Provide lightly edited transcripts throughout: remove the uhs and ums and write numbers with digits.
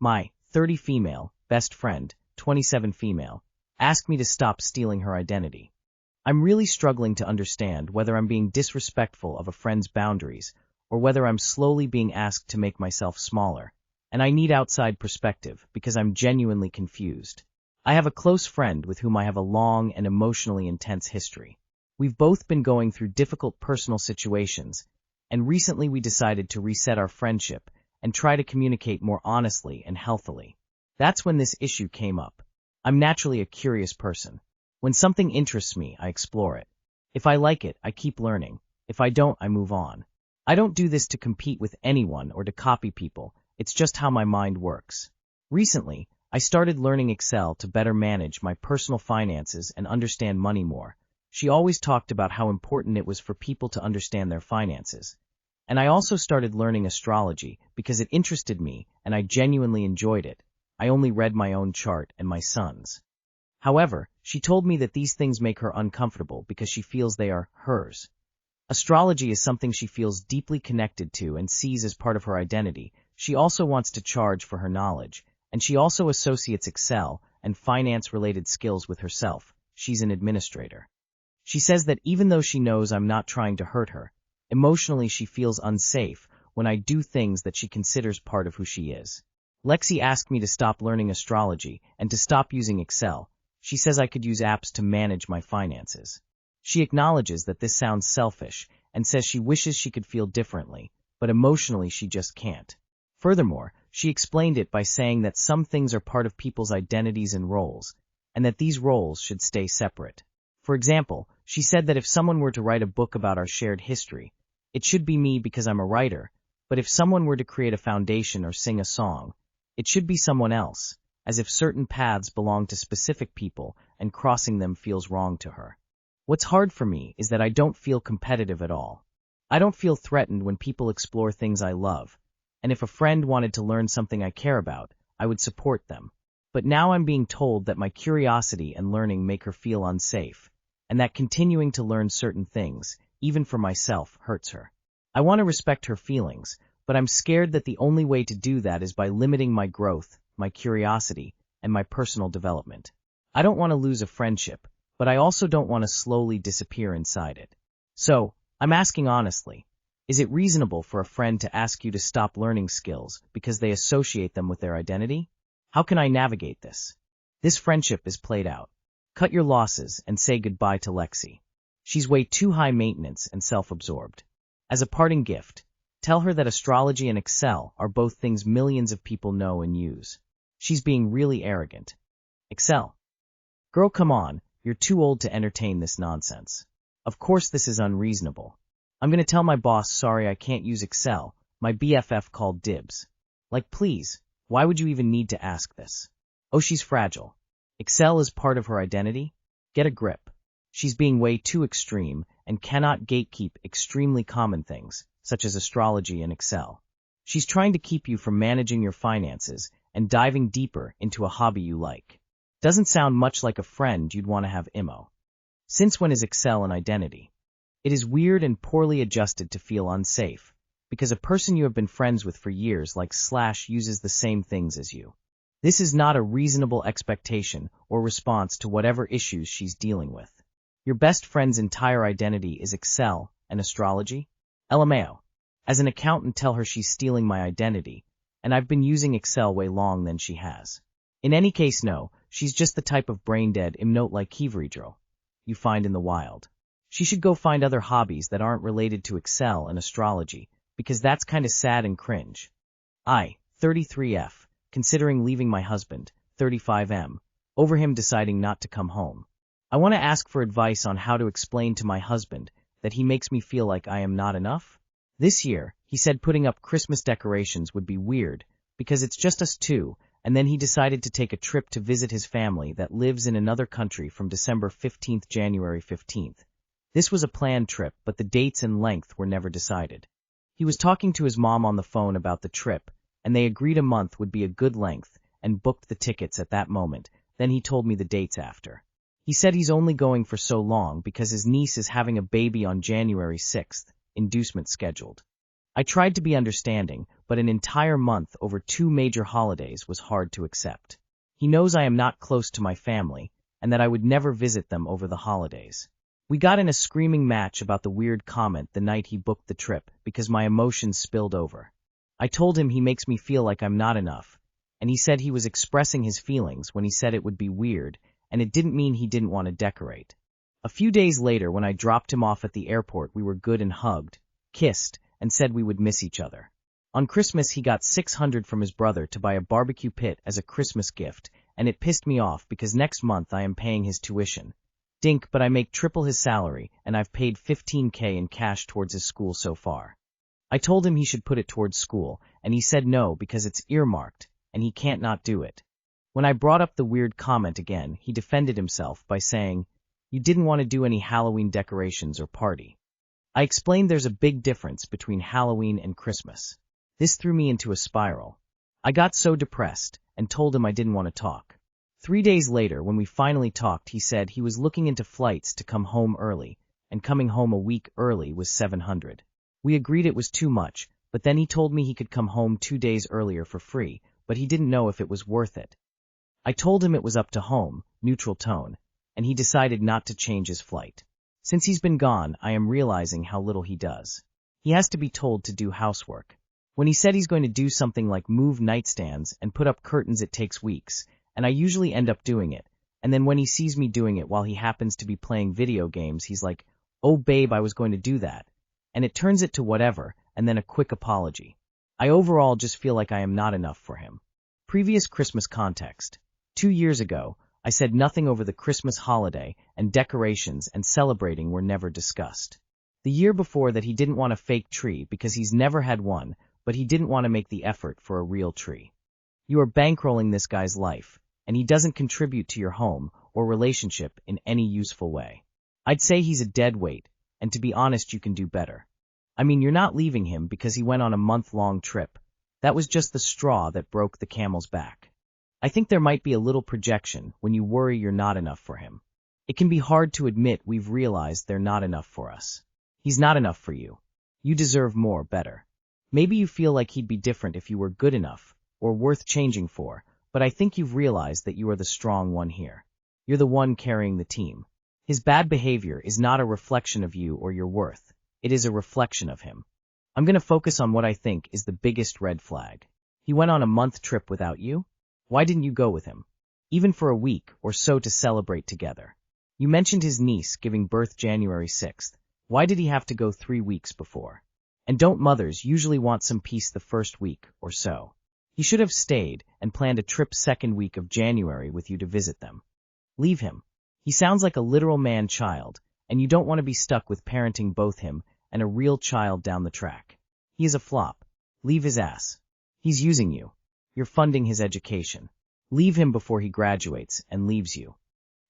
My 30 female, best friend, 27 female, asked me to stop stealing her identity. I'm really struggling to understand whether I'm being disrespectful of a friend's boundaries or whether I'm slowly being asked to make myself smaller, and I need outside perspective because I'm genuinely confused. I have a close friend with whom I have a long and emotionally intense history. We've both been going through difficult personal situations, and recently we decided to reset our friendship and try to communicate more honestly and healthily. That's when this issue came up. I'm naturally a curious person. When something interests me, I explore it. If I like it, I keep learning. If I don't, I move on. I don't do this to compete with anyone or to copy people. It's just how my mind works. Recently, I started learning Excel to better manage my personal finances and understand money more. She always talked about how important it was for people to understand their finances. And I also started learning astrology because it interested me and I genuinely enjoyed it. I only read my own chart and my son's. However, she told me that these things make her uncomfortable because she feels they are hers. Astrology is something she feels deeply connected to and sees as part of her identity. She also wants to charge for her knowledge, and she also associates Excel and finance-related skills with herself. She's an administrator. She says that even though she knows I'm not trying to hurt her, emotionally she feels unsafe when I do things that she considers part of who she is. Lexi asked me to stop learning astrology and to stop using Excel. She says I could use apps to manage my finances. She acknowledges that this sounds selfish and says she wishes she could feel differently, but emotionally she just can't. Furthermore, she explained it by saying that some things are part of people's identities and roles, and that these roles should stay separate. For example, she said that if someone were to write a book about our shared history, it should be me because I'm a writer, but if someone were to create a foundation or sing a song, it should be someone else, as if certain paths belong to specific people and crossing them feels wrong to her. What's hard for me is that I don't feel competitive at all. I don't feel threatened when people explore things I love, and if a friend wanted to learn something I care about, I would support them. But now I'm being told that my curiosity and learning make her feel unsafe, and that continuing to learn certain things, even for myself, hurts her. I want to respect her feelings, but I'm scared that the only way to do that is by limiting my growth, my curiosity, and my personal development. I don't want to lose a friendship, but I also don't want to slowly disappear inside it. So, I'm asking honestly, is it reasonable for a friend to ask you to stop learning skills because they associate them with their identity? How can I navigate this? This friendship is played out. Cut your losses and say goodbye to Lexi. She's way too high maintenance and self-absorbed. As a parting gift, tell her that astrology and Excel are both things millions of people know and use. She's being really arrogant. Excel. Girl, come on, you're too old to entertain this nonsense. Of course this is unreasonable. I'm gonna tell my boss sorry I can't use Excel. My BFF called dibs. Like please, why would you even need to ask this? Oh, she's fragile. Excel is part of her identity? Get a grip. She's being way too extreme and cannot gatekeep extremely common things, such as astrology and Excel. She's trying to keep you from managing your finances and diving deeper into a hobby you like. Doesn't sound much like a friend you'd want to have IMO. Since when is Excel an identity? It is weird and poorly adjusted to feel unsafe, because a person you have been friends with for years like / uses the same things as you. This is not a reasonable expectation or response to whatever issues she's dealing with. Your best friend's entire identity is Excel and astrology? LMAO. As an accountant, tell her she's stealing my identity, and I've been using Excel way long than she has. In any case, no, she's just the type of brain-dead imnote like Kivridro you find in the wild. She should go find other hobbies that aren't related to Excel and astrology, because that's kinda sad and cringe. I, 33F, considering leaving my husband, 35M, over him deciding not to come home. I want to ask for advice on how to explain to my husband that he makes me feel like I am not enough. This year, he said putting up Christmas decorations would be weird, because it's just us two, and then he decided to take a trip to visit his family that lives in another country from December 15th to January 15th. This was a planned trip, but the dates and length were never decided. He was talking to his mom on the phone about the trip, and they agreed a month would be a good length, and booked the tickets at that moment. Then he told me the dates after. He said he's only going for so long because his niece is having a baby on January 6th, inducement scheduled. I tried to be understanding, but an entire month over 2 major holidays was hard to accept. He knows I am not close to my family, and that I would never visit them over the holidays. We got in a screaming match about the weird comment the night he booked the trip because my emotions spilled over. I told him he makes me feel like I'm not enough, and he said he was expressing his feelings when he said it would be weird, and it didn't mean he didn't want to decorate. A few days later, when I dropped him off at the airport, we were good and hugged, kissed, and said we would miss each other. On Christmas, he got $600 from his brother to buy a barbecue pit as a Christmas gift, and it pissed me off because next month I am paying his tuition. Dink, but I make triple his salary, and I've paid $15K in cash towards his school so far. I told him he should put it towards school, and he said no because it's earmarked, and he can't not do it. When I brought up the weird comment again, he defended himself by saying, "You didn't want to do any Halloween decorations or party." I explained there's a big difference between Halloween and Christmas. This threw me into a spiral. I got so depressed and told him I didn't want to talk. 3 days later, when we finally talked, he said he was looking into flights to come home early, and coming home a week early was $700. We agreed it was too much, but then he told me he could come home 2 days earlier for free, but he didn't know if it was worth it. I told him it was up to home, neutral tone, and he decided not to change his flight. Since he's been gone, I am realizing how little he does. He has to be told to do housework. When he said he's going to do something like move nightstands and put up curtains, it takes weeks, and I usually end up doing it. And then when he sees me doing it while he happens to be playing video games, he's like, "Oh babe, I was going to do that." And it turns it to whatever, and then a quick apology. I overall just feel like I am not enough for him. Previous Christmas context. 2 years ago, I said nothing over the Christmas holiday, and decorations and celebrating were never discussed. The year before that, he didn't want a fake tree because he's never had one, but he didn't want to make the effort for a real tree. You are bankrolling this guy's life, and he doesn't contribute to your home or relationship in any useful way. I'd say he's a dead weight, and to be honest, you can do better. I mean, you're not leaving him because he went on a month-long trip. That was just the straw that broke the camel's back. I think there might be a little projection when you worry you're not enough for him. It can be hard to admit we've realized they're not enough for us. He's not enough for you. You deserve more, better. Maybe you feel like he'd be different if you were good enough, or worth changing for, but I think you've realized that you are the strong one here. You're the one carrying the team. His bad behavior is not a reflection of you or your worth. It is a reflection of him. I'm going to focus on what I think is the biggest red flag. He went on a month trip without you? Why didn't you go with him? Even for a week or so to celebrate together. You mentioned his niece giving birth January 6th. Why did he have to go 3 weeks before? And don't mothers usually want some peace the first week or so? He should have stayed and planned a trip second week of January with you to visit them. Leave him. He sounds like a literal man-child, and you don't want to be stuck with parenting both him and a real child down the track. He is a flop. Leave his ass. He's using you. You're funding his education. Leave him before he graduates and leaves you.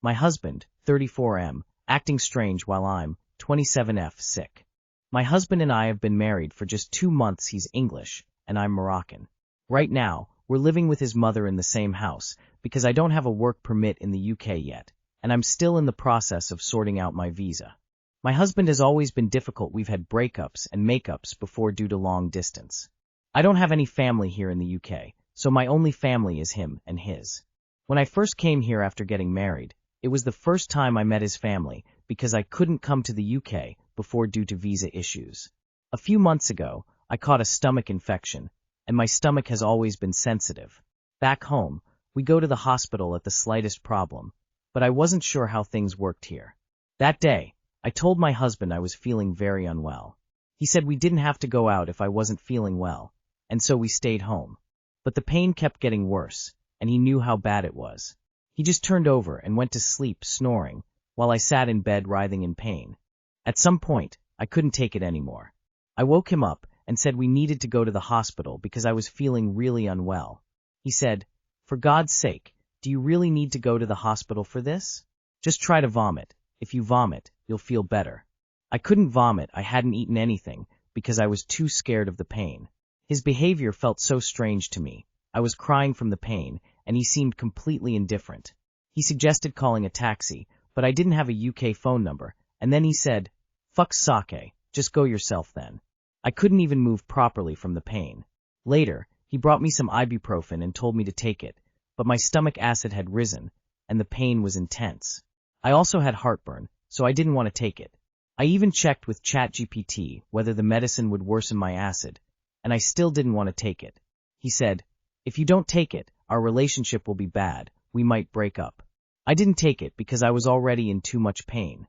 My husband, 34M, acting strange while I'm 27F sick. My husband and I have been married for just 2 months. He's English, and I'm Moroccan. Right now, we're living with his mother in the same house because I don't have a work permit in the UK yet, and I'm still in the process of sorting out my visa. My husband has always been difficult. We've had breakups and makeups before due to long distance. I don't have any family here in the UK, so my only family is him and his. When I first came here after getting married, it was the first time I met his family because I couldn't come to the UK before due to visa issues. A few months ago, I caught a stomach infection, and my stomach has always been sensitive. Back home, we go to the hospital at the slightest problem, but I wasn't sure how things worked here. That day, I told my husband I was feeling very unwell. He said we didn't have to go out if I wasn't feeling well, and so we stayed home. But the pain kept getting worse, and he knew how bad it was. He just turned over and went to sleep snoring, while I sat in bed writhing in pain. At some point, I couldn't take it anymore. I woke him up and said we needed to go to the hospital because I was feeling really unwell. He said, "For God's sake, do you really need to go to the hospital for this? Just try to vomit. If you vomit, you'll feel better." I couldn't vomit. I hadn't eaten anything because I was too scared of the pain. His behavior felt so strange to me. I was crying from the pain, and he seemed completely indifferent. He suggested calling a taxi, but I didn't have a UK phone number, and then he said, "Fuck sake, just go yourself then." I couldn't even move properly from the pain. Later, he brought me some ibuprofen and told me to take it, but my stomach acid had risen, and the pain was intense. I also had heartburn, so I didn't want to take it. I even checked with ChatGPT whether the medicine would worsen my acid, and I still didn't want to take it. He said, "If you don't take it, our relationship will be bad, we might break up." I didn't take it because I was already in too much pain.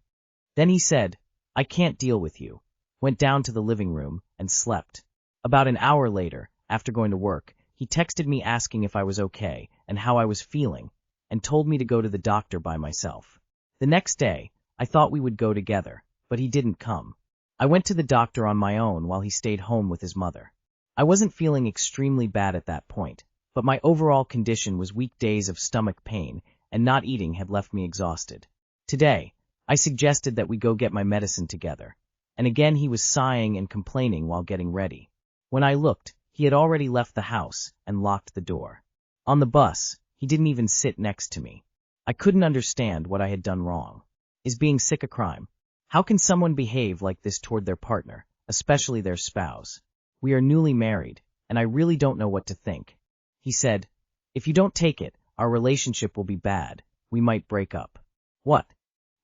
Then he said, "I can't deal with you," went down to the living room, and slept. About an hour later, after going to work, he texted me asking if I was okay and how I was feeling, and told me to go to the doctor by myself. The next day, I thought we would go together, but he didn't come. I went to the doctor on my own while he stayed home with his mother. I wasn't feeling extremely bad at that point, but my overall condition was weak days of stomach pain, and not eating had left me exhausted. Today, I suggested that we go get my medicine together, and again he was sighing and complaining while getting ready. When I looked, he had already left the house and locked the door. On the bus, he didn't even sit next to me. I couldn't understand what I had done wrong. Is being sick a crime? How can someone behave like this toward their partner, especially their spouse? We are newly married, and I really don't know what to think. He said, "If you don't take it, our relationship will be bad, we might break up." What?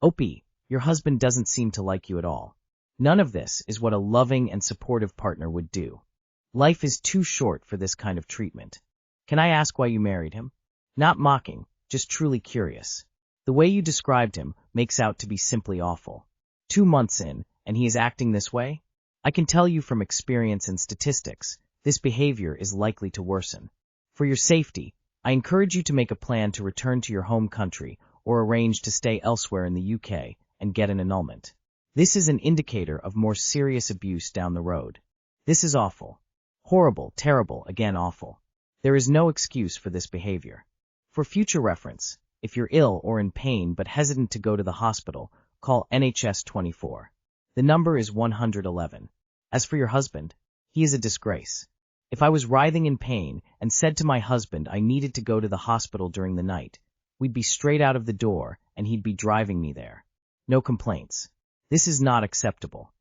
Opie, your husband doesn't seem to like you at all. None of this is what a loving and supportive partner would do. Life is too short for this kind of treatment. Can I ask why you married him? Not mocking, just truly curious. The way you described him makes out to be simply awful. 2 months in, and he is acting this way? I can tell you from experience and statistics, this behavior is likely to worsen. For your safety, I encourage you to make a plan to return to your home country or arrange to stay elsewhere in the UK and get an annulment. This is an indicator of more serious abuse down the road. This is awful. Horrible, terrible, again awful. There is no excuse for this behavior. For future reference, if you're ill or in pain but hesitant to go to the hospital, call NHS 24. The number is 111. As for your husband, he is a disgrace. If I was writhing in pain and said to my husband I needed to go to the hospital during the night, we'd be straight out of the door and he'd be driving me there. No complaints. This is not acceptable.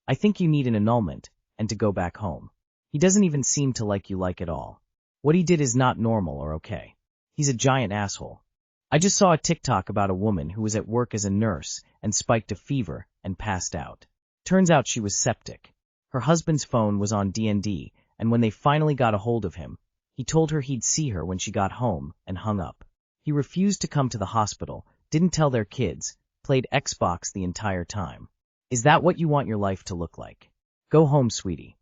I think you need an annulment and to go back home. He doesn't even seem to like you at all. What he did is not normal or okay. He's a giant asshole. I just saw a TikTok about a woman who was at work as a nurse and spiked a fever and passed out. Turns out she was septic. Her husband's phone was on D&D, and when they finally got a hold of him, he told her he'd see her when she got home and hung up. He refused to come to the hospital, didn't tell their kids, played Xbox the entire time. Is that what you want your life to look like? Go home, sweetie.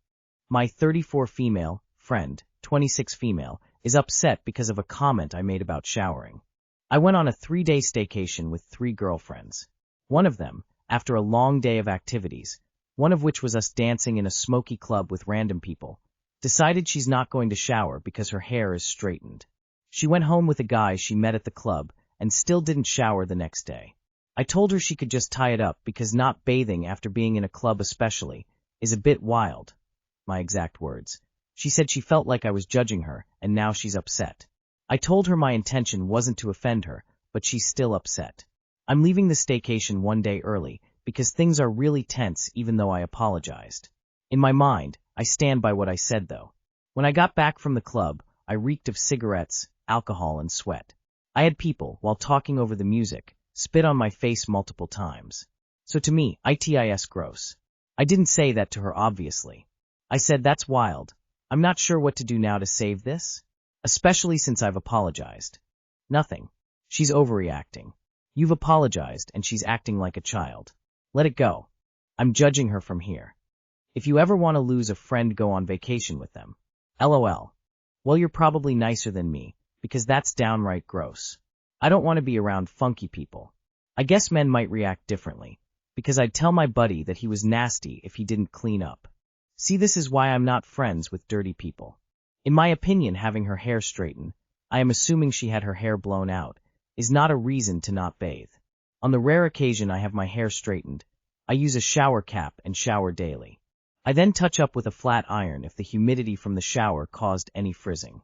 My 34 female friend, 26 female, is upset because of a comment I made about showering. I went on a 3-day staycation with 3 girlfriends. One of them, after a long day of activities, one of which was us dancing in a smoky club with random people, decided she's not going to shower because her hair is straightened. She went home with a guy she met at the club and still didn't shower the next day. I told her she could just tie it up because not bathing after being in a club especially is a bit wild. My exact words. She said she felt like I was judging her, and now she's upset. I told her my intention wasn't to offend her, but she's still upset. I'm leaving the staycation 1 day early because things are really tense even though I apologized. In my mind, I stand by what I said though. When I got back from the club, I reeked of cigarettes, alcohol, and sweat. I had people, while talking over the music, spit on my face multiple times. So to me, it's gross. I didn't say that to her obviously. I said that's wild. I'm not sure what to do now to save this, especially since I've apologized. Nothing. She's overreacting. You've apologized and she's acting like a child. Let it go. I'm judging her from here. If you ever want to lose a friend, go on vacation with them. LOL. Well, you're probably nicer than me, because that's downright gross. I don't want to be around funky people. I guess men might react differently, because I'd tell my buddy that he was nasty if he didn't clean up. See, this is why I'm not friends with dirty people. In my opinion, having her hair straightened, I am assuming she had her hair blown out, is not a reason to not bathe. On the rare occasion I have my hair straightened, I use a shower cap and shower daily. I then touch up with a flat iron if the humidity from the shower caused any frizzing.